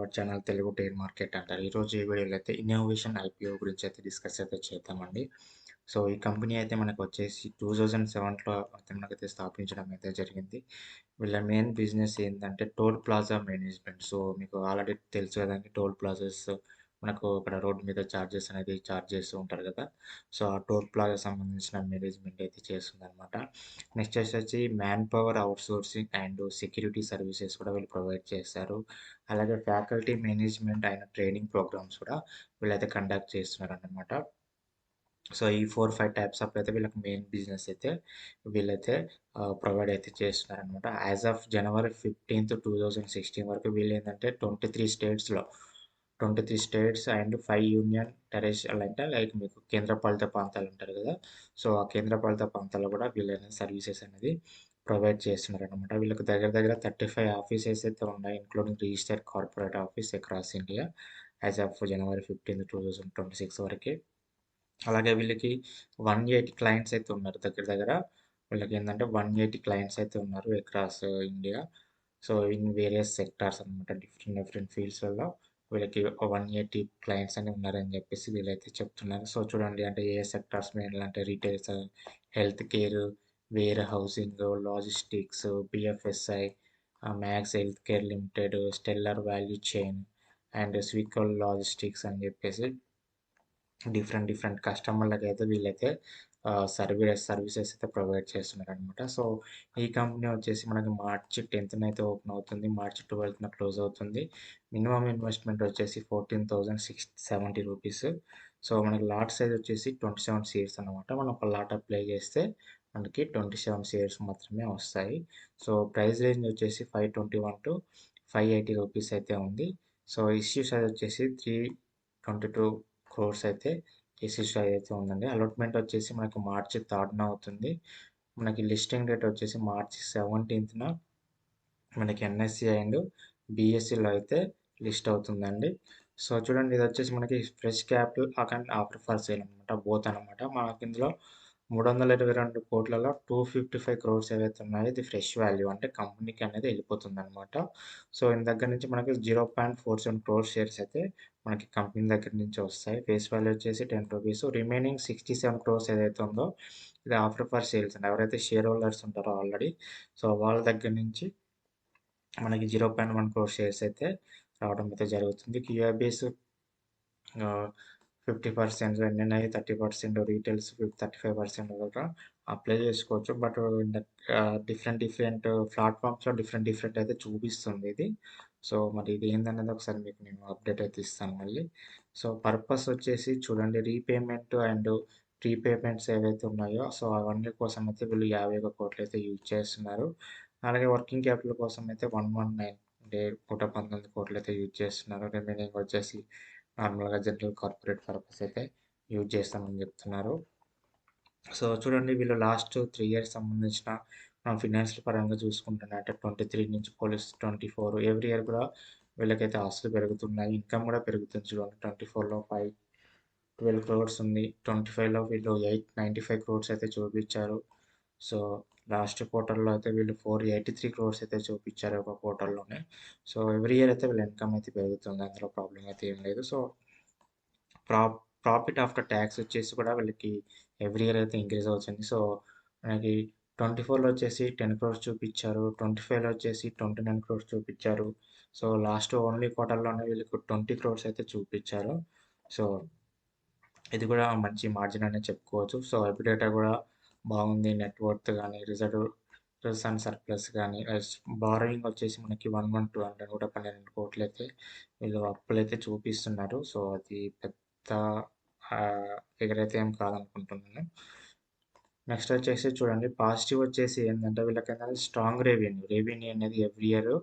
Our channel Telugu dare market అంటారు. ఈరోజు ఈ వీడియోలో అయితే ఇన్నోవేషన్ ఐపీఓ గురించి అయితే డిస్కస్ అయితే చేద్దామండి. సో ఈ కంపెనీ అయితే మనకు వచ్చేసి 2007లో అయితే మనకైతే స్థాపించడం అయితే జరిగింది. వీళ్ళ మెయిన్ బిజినెస్ ఏంటంటే టోల్ ప్లాజా మేనేజ్మెంట్. సో మీకు ఆల్రెడీ తెలుసు కదండి, టోల్ ప్లాజాస్ మనకు ఇక్కడ రోడ్ మీద చార్జెస్ అనేది చార్జ్ చేస్తూ ఉంటారు కదా. సో ఆ టోల్ ప్లాజా సంబంధించిన మేనేజ్మెంట్ అయితే చేస్తుందన్నమాట. నెక్స్ట్ వచ్చేసి man power outsourcing and security services కూడా వీళ్ళు ప్రొవైడ్ చేస్తారు. అలాగే ఫ్యాకల్టీ మేనేజ్మెంట్ అయిన ట్రైనింగ్ ప్రోగ్రామ్స్ కూడా వీళ్ళైతే కండక్ట్ చేస్తున్నారన్నమాట. సో ఈ 4-5 టైప్స్ ఆఫ్ అయితే వీళ్ళకి మెయిన్ బిజినెస్ అయితే వీళ్ళైతే ప్రొవైడ్ అయితే చేస్తున్నారనమాట. యాజ్ ఆఫ్ జనవరి 15th 2016 వరకు వీళ్ళు ఏంటంటే 23 స్టేట్స్లో 23 స్టేట్స్ అండ్ 5 యూనియన్ టెరిటరీలు అంటే లైక్ మీకు కేంద్రపాలిత ప్రాంతాలు అంటారు కదా. సో ఆ కేంద్రపాలిత ప్రాంతాల్లో కూడా వీళ్ళైనా సర్వీసెస్ అనేది ప్రొవైడ్ చేస్తున్నారనమాట. వీళ్ళకి దగ్గర దగ్గర 35 ఆఫీసెస్ అయితే ఉన్నాయి, including registered corporate office across India as of January 15th 2026 వరకు. అలాగే వీళ్ళకి 180 క్లయింట్స్ అయితే ఉన్నారు. దగ్గర దగ్గర వీళ్ళకి ఏంటంటే 180 క్లయింట్స్ అయితే ఉన్నారు across India. So in various sectors అనమాట, డిఫరెంట్ డిఫరెంట్ ఫీల్డ్స్లలో వీళ్ళకి 180 క్లయింట్స్ అని ఉన్నారని చెప్పేసి వీళ్ళైతే చెప్తున్నారు. సో చూడండి, అంటే ఏ సెక్టార్స్ మెయిన్ అంటే retails, health care, ware housing, logistics, BFSI, max health care limited, stellar value chain and స్వికల్ లాజిస్టిక్స్ అని చెప్పేసి డిఫరెంట్ డిఫరెంట్ కస్టమర్లకి అయితే వీళ్ళైతే సర్వీసెస్ అయితే ప్రొవైడ్ చేస్తున్నారనమాట. సో ఈ కంపెనీ వచ్చేసి మనకి మార్చ్ 10th అయితే ఓపెన్ అవుతుంది, మార్చ్ 12th క్లోజ్ అవుతుంది. మినిమం ఇన్వెస్ట్మెంట్ వచ్చేసి 14,670 రూపీస్. సో మనకి లాట్ సైజ్ వచ్చేసి 27 షేర్స్ అనమాట. మనం ఒక లాట్ అప్లై చేస్తే మనకి 27 షేర్స్ మాత్రమే వస్తాయి. సో ప్రైస్ రేంజ్ వచ్చేసి 521 to 580 రూపీస్ అయితే ఉంది. సో ఇష్యూ సైజ్ వచ్చేసి 322 క్రోర్స్ అయితే ఇష్యూ అయితే ఉందండి. అలాట్మెంట్ వచ్చేసి మనకి మార్చి 3rd అవుతుంది. మనకి లిస్టింగ్ డేట్ వచ్చేసి మార్చి 17th మనకి ఎన్ఎస్సి అండ్ బిఎస్సిలో అయితే లిస్ట్ అవుతుందండి. సో చూడండి, ఇది వచ్చేసి మనకి fresh capital and offer for sale అనమాట, బోత్ అనమాట. మనకి ఇందులో 322 కోట్లలో 255 క్రోర్స్ ఏవైతే ఉన్నాయో ఇది ఫ్రెష్ వాల్యూ, అంటే కంపెనీకి అనేది వెళ్ళిపోతుంది అనమాట. సో దీని దగ్గర నుంచి మనకి 0.47 క్రోర్ షేర్స్ అయితే మనకి కంపెనీ దగ్గర నుంచి వస్తాయి. ఫేస్ వాల్యూ వచ్చేసి 10 రూపీస్. రిమైనింగ్ 67 క్రోర్స్ ఏదైతే ఉందో ఇది ఆఫర్ ఫర్ సేల్స్ అండి. ఎవరైతే షేర్ హోల్డర్స్ ఉంటారో ఆల్రెడీ, సో వాళ్ళ దగ్గర నుంచి మనకి 0.1 క్రోర్ షేర్స్ అయితే రావడం అయితే జరుగుతుంది. క్యూఐబీస్ 50%, ఎన్ఎన్ఐ 30%, రీటైల్స్ 35% కూడా అప్లై చేసుకోవచ్చు. బట్ డిఫరెంట్ డిఫరెంట్ ప్లాట్ఫామ్స్లో డిఫరెంట్ డిఫరెంట్ అయితే చూపిస్తుంది ఇది. సో మరి ఇది ఏందనేది ఒకసారి మీకు నేను అప్డేట్ అయితే ఇస్తాను మళ్ళీ. సో పర్పస్ వచ్చేసి చూడండి, రీపేమెంట్ అండ్ ప్రీపేమెంట్స్ ఏవైతే ఉన్నాయో సో అవన్నీ కోసం అయితే వీళ్ళు 51 కోట్లు అయితే యూజ్ చేస్తున్నారు. అలాగే వర్కింగ్ క్యాపిటల్ కోసం అయితే 119 అంటే 119 కోట్లు అయితే యూజ్ చేస్తున్నారు. రిమైనింగ్ వచ్చేసి నార్మల్గా జనరల్ కార్పొరేట్ పర్పస్ అయితే యూజ్ చేస్తామని చెప్తున్నారు. సో చూడండి, వీళ్ళు లాస్ట్ 3 years సంబంధించిన ఫినాన్షియల్ పరంగా చూసుకుంటున్నా అంటే 23 నుంచి పోలీస్ 24 ఎవ్రీ ఇయర్ కూడా వీళ్ళకైతే ఆస్తులు పెరుగుతున్నాయి, ఇన్కమ్ కూడా పెరుగుతుంది. చూడండి, 24లో 512 క్రోర్స్ ఉంది, 25లో వీళ్ళు 895 క్రోర్స్ అయితే చూపించారు. సో లాస్ట్ క్వార్టర్లో అయితే వీళ్ళు 483 క్రోర్స్ అయితే చూపించారు ఒక క్వార్టర్లోనే. సో ఎవ్రీ ఇయర్ అయితే వీళ్ళ ఇన్కమ్ అయితే పెరుగుతుంది, అందులో ప్రాబ్లం అయితే ఏం లేదు. సో ప్రా ప్రాఫిట్ ఆఫ్టర్ ట్యాక్స్ వచ్చేసి కూడా వీళ్ళకి ఎవ్రీ ఇయర్ అయితే ఇంక్రీజ్ అవుతుంది. సో మనకి 24లో వచ్చేసి 10 క్రోర్స్ చూపించారు, 25లో వచ్చేసి 29 క్రోర్స్ చూపించారు. సో లాస్ట్ ఓన్లీ క్వార్టర్లోనే వీళ్ళకి 20 క్రోర్స్ అయితే చూపించారు. సో ఇది కూడా మంచి మార్జిన్ అనే చెప్పుకోవచ్చు. సో ఎబిటేటా కూడా బాగుంది, నెట్వర్త్ కానీ రిజర్వ్స్ అండ్ సర్ప్లస్ కానీ. బారోయింగ్ వచ్చేసి మనకి 112 కోట్లు అయితే వీళ్ళు అప్పులైతే చూపిస్తున్నారు. సో అది పెద్ద ఫిగర్ అయితే ఏం కాదనుకుంటున్నాను. నెక్స్ట్ వచ్చేసి చూడండి, పాజిటివ్ వచ్చేసి ఏంటంటే వీళ్ళకైనా స్ట్రాంగ్ రెవెన్యూ అనేది ఎవ్రీ ఇయర్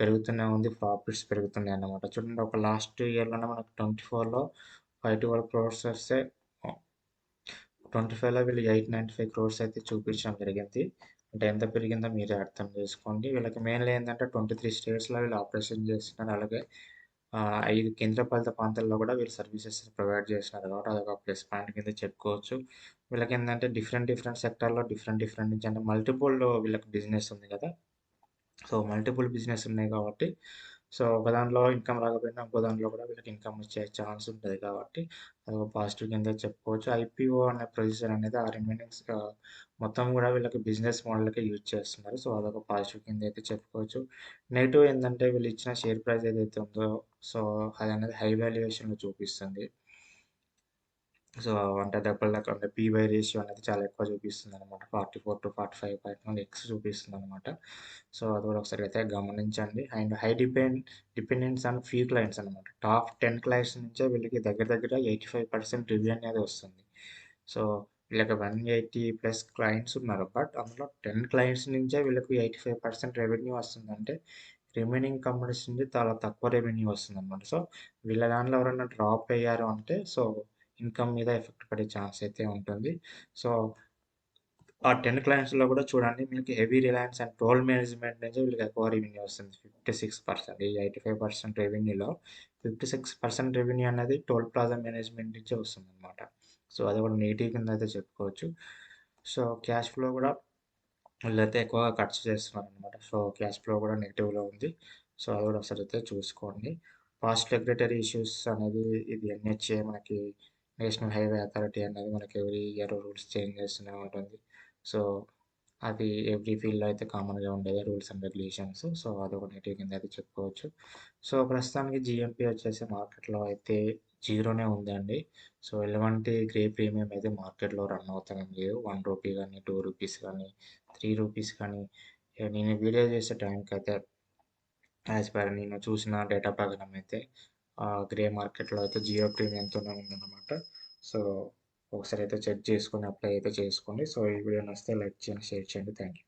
పెరుగుతూనే ఉంది, ప్రాఫిట్స్ పెరుగుతున్నాయి అన్నమాట. చూడండి, ఒక లాస్ట్ ఇయర్లోనే మనకు 24లో 512 క్రోర్స్ వస్తే 25లో వీళ్ళు 895 క్రోర్స్ అయితే చూపించడం జరిగింది. అంటే ఎంత పెరిగిందో మీరే అర్థం చేసుకోండి. వీళ్ళకి మెయిన్లీ ఏంటంటే 23 స్టేట్స్లో వీళ్ళు ఆపరేషన్ చేస్తున్నారు. అలాగే 5 కేంద్రపాలిత ప్రాంతాల్లో కూడా వీళ్ళు సర్వీసెస్ ప్రొవైడ్ చేస్తున్నారు కాబట్టి అదొక ప్లస్ పాయింట్ కింద చెప్పుకోవచ్చు. వీళ్ళకి ఏంటంటే డిఫరెంట్ డిఫరెంట్ సెక్టార్లో డిఫరెంట్ డిఫరెంట్ నుంచి అంటే మల్టిపుల్ వీళ్ళకి బిజినెస్ ఉంది కదా. సో మల్టిపుల్ బిజినెస్ ఉన్నాయి కాబట్టి సో, ఒక దాంట్లో ఇన్‌కమ్ రాకపోయినా ఇంకో దాంట్లో కూడా వీళ్ళకి ఇన్‌కమ్ వచ్చే ఛాన్స్ ఉంటది కాబట్టి అదొక పాజిటివ్ కిందే చెప్పుకోవచ్చు. ఐపీఓ అనే ప్రొసీజర్ అనేది ఆ రిమైనింగ్స్ మొత్తం గూడా వీళ్ళకి బిజినెస్ మోడల్‌కే యూజ్ చేస్తున్నారు. సో, అదొక పాజిటివ్ కింద అయితే చెప్పుకోవచ్చు. నెగెటివ్ ఏందంటే వీళ్ళు ఇచ్చిన షేర్ ప్రైస్ ఏదైతే ఉందో సో, అదనేది హై వాల్యుయేషన్‌లో చూపిస్తుంది. సో, అంటే డబుల్ అంటే పీ బై రేషియో అనేది చాలా ఎక్కువ చూపిస్తుందనమాట. 44-45 ఎక్స్ చూపిస్తుందనమాట. సో, అది కూడా ఒకసారి అయితే గమనించండి. And high dependence on few clients అనమాట. టాప్ 10 క్లయింట్స్ నుంచే వీళ్ళకి దగ్గర దగ్గర 85% రివ్యూ అనేది వస్తుంది. సో, వీళ్ళకి 180 ప్లస్ క్లయింట్స్ ఉన్నారు. బట్ అందులో 10 క్లయింట్స్ నుంచే వీళ్ళకి 85% రెవెన్యూ వస్తుందంటే రిమైనింగ్ కంపెనీస్ నుండి చాలా తక్కువ రెవెన్యూ వస్తుందనమాట. సో, వీళ్ళ దాంట్లో ఎవరైనా డ్రాప్ అయ్యారు అంటే సో ఇన్‌కమ్ మీద ఎఫెక్ట్ పడే ఛాన్స్ అయితే ఉంటుంది. సో, ఆ 10 క్లయింట్స్‌లో కూడా చూడండి మీకు heavy reliance and toll management నుంచి వీళ్ళకి ఎక్కువ రెవెన్యూ వస్తుంది. 56%. ఈ 85% రెవెన్యూలో 56% రెవెన్యూ అనేది టోల్ ప్లాజా మేనేజ్మెంట్ నుంచే వస్తుందనమాట. సో, అది కూడా నెగెటివ్ కింద అయితే చెప్పుకోవచ్చు. సో, క్యాష్ ఫ్లో కూడా వీళ్ళైతే ఎక్కువగా ఖర్చు చేస్తున్నారనమాట. సో, క్యాష్ ఫ్లో కూడా నెగెటివ్‌లో ఉంది. సో, అది కూడా ఒకసారి అయితే చూసుకోండి. పాస్ట్ రెగ్యులేటరీ ఇష్యూస్ అనేది ఇది ఎన్‌హెచ్ఏ మనకి నేషనల్ హైవే అథారిటీ అనేది మనకి ఎవ్రీ ఇయర్ రూల్స్ చేంజ్ చేస్తూనే ఉంటుంది. సో, అది ఎవ్రీ ఫీల్డ్‌లో అయితే కామన్‌గా ఉండేదే రూల్స్ అండ్ రెగ్యులేషన్స్. సో, అదొక నెగెటివ్ కింద అయితే చెప్పుకోవచ్చు. సో, ప్రస్తుతానికి జీఎంపీ వచ్చేసి మార్కెట్‌లో అయితే జీరోనే ఉందండి. సో, ఎలాంటి గ్రే ప్రీమియం అయితే మార్కెట్‌లో రన్ అవుతేనే లేవు. రూ. 1 గానీ, రూ. 2 గానీ, రూ. 3 కానీ నేను వీడియో చేసే టైంకయితే యాజ్ పర్ నేను చూసిన డేటా ప్రకారం అయితే గ్రే మార్కెట్‌లో అయితే జియో ప్రీమియంతోనే ఉందన్నమాట. సో, ఒకసారి అయితే చెక్ చేసుకొని అప్లై అయితే చేసుకోండి. సో, ఈ వీడియో నచ్చితే లైక్ చేయండి, షేర్ చేయండి. Thank you.